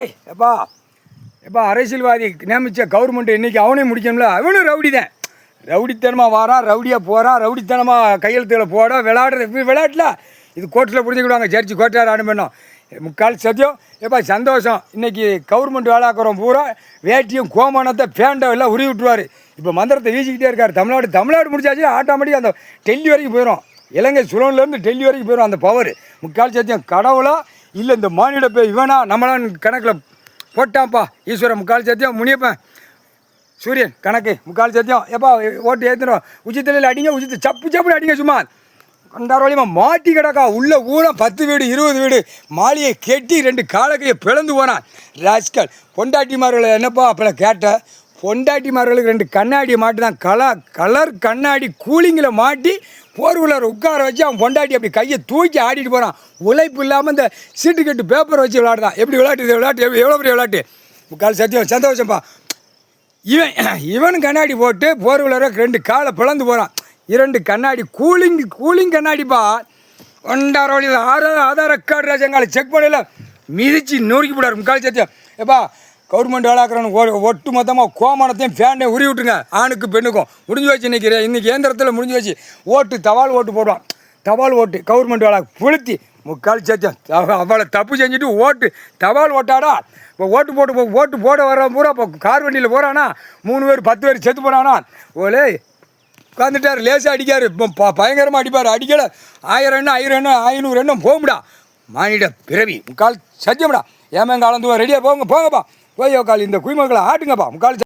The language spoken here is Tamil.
எப்பா எப்பா அரசியல்வாதி நியமித்த கவர்மெண்ட் இன்றைக்கி அவனையும் முடிக்கணும்ல. அவனும் ரவுடி தான். ரவுடித்தனமாக வாரான், ரவுடியாக போகிறான், ரவுடித்தனமாக கையெழுத்துல போட விளையாடுறது விளையாட்டில் இது கோர்ட்டில் புரிஞ்சுக்கிடுவாங்க. ஜட்ஜி கோர்ட்டார் அனுப்பணும். முக்கால் சத்தியம். எப்பா சந்தோஷம். இன்றைக்கி கவர்மெண்ட் வேலைக்கிறோம் பூரா வேட்டியும் கோமானத்தை பேண்டை எல்லாம் உருவி விட்டுருவார். இப்போ மந்திரத்தை வீசிக்கிட்டே இருக்கார். தமிழ்நாடு முடிச்சாச்சு ஆட்டோமேட்டிக் அந்த டெல்லி வரைக்கும் போயிடும். இலங்கை சுலன்லேருந்து டெல்லி வரைக்கும் போயிடும் அந்த பவர். முக்கால் சத்தியம். கடவுளா இல்லை இந்த மானிட போய் இவனா நம்மளாம் கணக்கில் போட்டான்ப்பா ஈஸ்வரன். முக்கால் சத்தியம். முனியப்பன் சூரியன் கணக்கு முக்கால் சத்தியம். எப்பா ஓட்டு ஏற்றுறோம். உச்சித்தலையில் அடிங்க, உச்சித்து சப்புன்னு அடிங்க. சும்மா கண்டார வழியமாக மாட்டி கிடக்கா. உள்ள ஊரம் 10 வீடு 20 வீடு மாளிகையை கெட்டி 2 காலக்கையை பிளந்து போனான் ராஸ்கல். பொண்டாட்டிமார்களை என்னப்பா அப்போ கேட்ட பொண்டாட்டிமார்களுக்கு 2 கண்ணாடியை மாட்டி தான் கலர் கண்ணாடி கூலிங்கில் மாட்டி போர்வலர் உட்கார வச்சு அவன் பொண்டாட்டி அப்படி கையை தூக்கி ஆடிட்டு போகிறான். உழைப்பு இல்லாமல் இந்த சீட்டு கட்டு பேப்பரை வச்சு விளையாடுதான். எப்படி விளையாட்டு எவ்வளோ பெரிய விளையாட்டு. முக்கால் சத்தியம். சந்தோஷம்ப்பா. இவன் கண்ணாடி போட்டு போர்வலரை 2 காலை பிளந்து போகிறான். 2 கண்ணாடி கூலிங் கண்ணாடிப்பா. ஒன்றார வழியில் ஆதார் கார்டு ரேஷன் செக் பண்ணல மிதிச்சு நொறுக்கி போடாரு. முக்கால் சத்தியம். எப்பா கவர்மெண்ட் வேலைக்கிறவனு ஒட்டு மொத்தமாக கோமானத்தையும் ஃபேண்டையும் உருவி விட்டுங்க. ஆணுக்கு பெண்ணுக்கும் முடிஞ்சு வச்சு இன்றைக்கி இயந்திரத்தில் முடிஞ்சு வச்சு ஓட்டு தபால் ஓட்டு போடுவான். தபால் ஓட்டு கவர்மெண்ட் வேலை புளுத்தி. முக்கால் சத்தியம். அவளை தப்பு செஞ்சுட்டு ஓட்டு தபால் ஓட்டாடா. இப்போ ஓட்டு போட வர பூரா இப்போ கார் வண்டியில் போகிறானா 3 பேர் 10 பேர் செத்து போகிறானா. ஓலே உட்காந்துட்டார். லேசாக அடிக்கார். இப்போ பயங்கரமாக அடிப்பார். அடிக்கலை 1000 எண்ணம் 500 எண்ணம் போகும்டா. மானிட பிறவி. முக்கால் சத்தியம்டா. ஏமங்க கலந்து ரெடியாக போங்கப்பா. போய் உக்கால் இந்த குய்மக்களை ஆட்டுங்கப்பா. முக்கால்